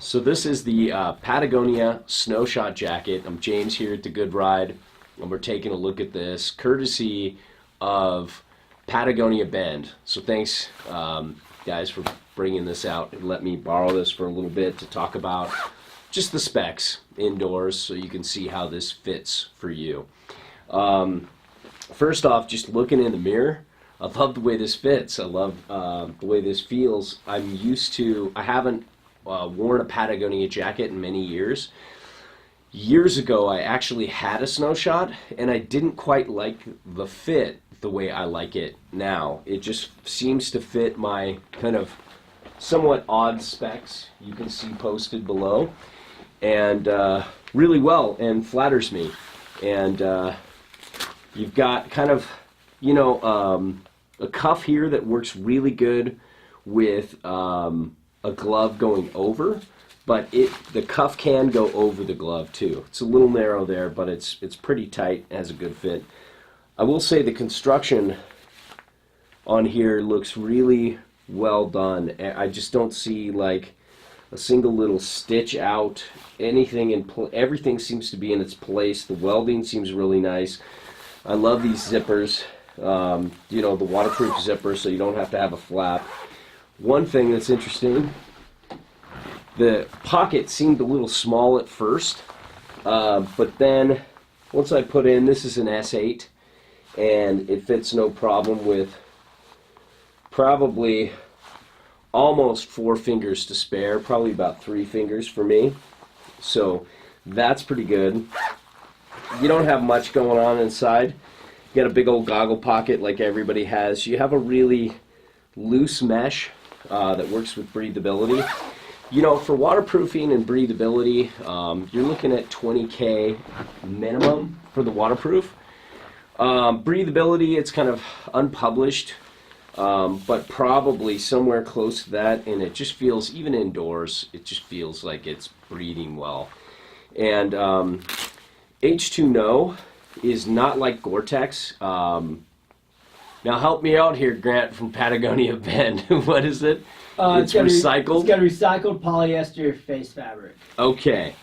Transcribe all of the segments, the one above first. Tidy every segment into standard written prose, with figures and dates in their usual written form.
So this is the Patagonia Snowshot jacket. I'm James here at the Good Ride, and we're taking a look at this courtesy of Patagonia Bend. So thanks guys for bringing this out and let me borrow this for a little bit to talk about just the specs indoors so you can see how this fits for you. First off, just looking in the mirror, I love the way this fits. I love the way this feels. I haven't worn a Patagonia jacket in many years. Years ago, I actually had a Snowshot, and I didn't quite like the fit the way I like it now. It just seems to fit my kind of somewhat odd specs you can see posted below, and really well, and flatters me. And you've got kind of, you know, a cuff here that works really good with a glove going over, but the cuff can go over the glove too. It's a little narrow there, but it's pretty tight, has a good fit. I will say the construction on here looks really well done. I just don't see like a single little stitch out, anything everything seems to be in its place. The welding seems really nice. I love these zippers, you know, the waterproof zipper, so you don't have to have a flap. One thing that's interesting, the pocket seemed a little small at first, but then once I put in, this is an S8, and it fits no problem with probably almost 4 fingers to spare, probably about 3 fingers for me. So that's pretty good. You don't have much going on inside. You got a big old goggle pocket like everybody has. You have a really loose mesh that works with breathability. You know, for waterproofing and breathability, you're looking at $20K minimum for the waterproof. Breathability, it's kind of unpublished, but probably somewhere close to that, and it just feels, even indoors, it just feels like it's breathing well. And H2No is not like Gore-Tex. Now help me out here, Grant, from Patagonia Bend. What is it? It's recycled? It's got a recycled polyester face fabric. Okay.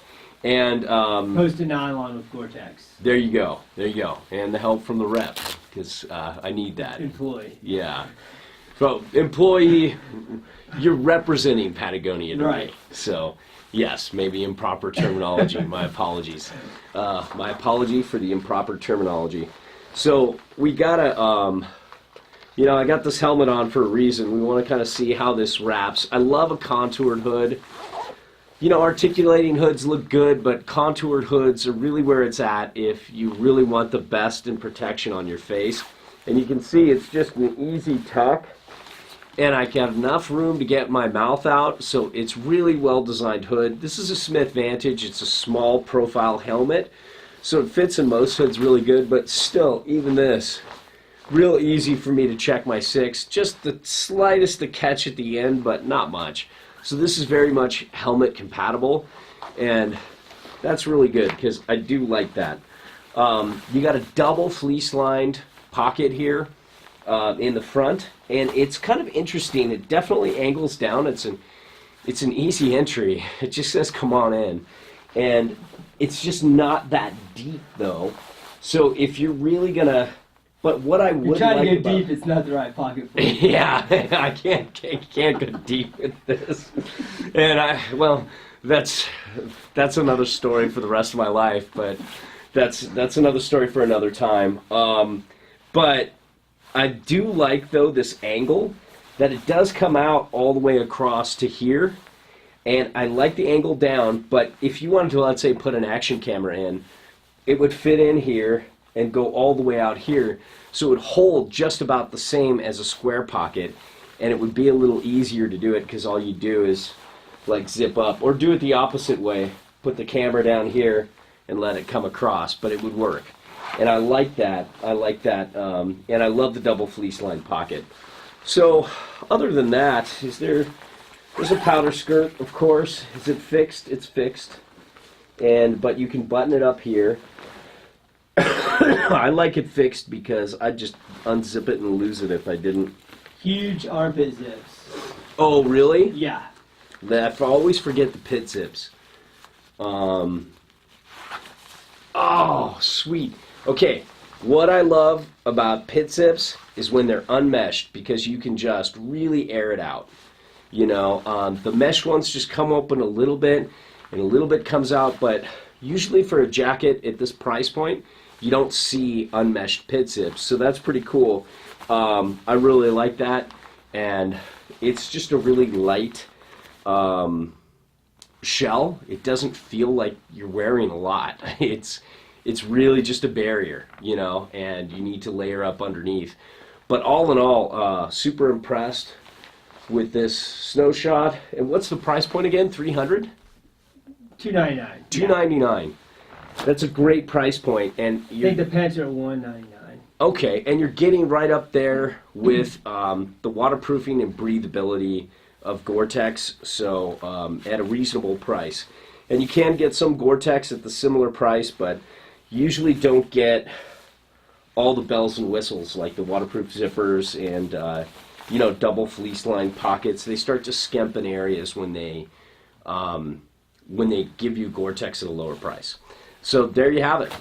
And opposed to nylon with Gore-Tex. There you go. There you go. And the help from the rep, because I need that. Employee. Yeah. So, employee, you're representing Patagonia to me. So, yes, maybe improper terminology. My apologies. My apology for the improper terminology. So, we gotta, you know, I got this helmet on for a reason. We want to kind of see how this wraps. I love a contoured hood. You know, articulating hoods look good, but contoured hoods are really where it's at if you really want the best in protection on your face. And you can see it's just an easy tuck, and I have enough room to get my mouth out, so it's really well-designed hood. This is a Smith Vantage. It's a small profile helmet, so it fits in most hoods really good, but still, even this, real easy for me to check my 6. Just the slightest to catch at the end, but not much. So this is very much helmet compatible, and that's really good because I do like that. You got a double fleece lined pocket here in the front, and it's kind of interesting. It definitely angles down. It's an easy entry. It just says come on in, and it's just not that deep though. So if you're really gonna, but what I would like trying to go deep, it's not the right pocket for you. Yeah, I can't go deep with this. And well, that's another story for the rest of my life, but that's another story for another time. But I do like, though, this angle, that it does come out all the way across to here. And I like the angle down, but if you wanted to, let's say, put an action camera in, it would fit in here and go all the way out here, so it would hold just about the same as a square pocket, and it would be a little easier to do it because all you do is like zip up, or do it the opposite way, put the camera down here and let it come across, but it would work. And I like that. And I love the double fleece lined pocket. So other than that, there's a powder skirt, of course. Is it fixed? It's fixed, but you can button it up here. I like it fixed because I'd just unzip it and lose it if I didn't. Huge armpit zips. Oh, really? Yeah. I always forget the pit zips. Oh, sweet. Okay, what I love about pit zips is when they're unmeshed, because you can just really air it out. You know, the mesh ones just come open a little bit, and a little bit comes out, but usually for a jacket at this price point, you don't see unmeshed pit zips, so that's pretty cool. I really like that, and it's just a really light shell. It doesn't feel like you're wearing a lot. It's really just a barrier, you know, and you need to layer up underneath. But all in all, super impressed with this Snowshot. And what's the price point again? $300? $299. $299. That's a great price point, and I think the pants are $199. okay, and you're getting right up there with the waterproofing and breathability of Gore-Tex, so at a reasonable price. And you can get some Gore-Tex at the similar price, but you usually don't get all the bells and whistles like the waterproof zippers and you know, double fleece lined pockets. They start to skimp in areas when they give you Gore-Tex at a lower price. So there you have it.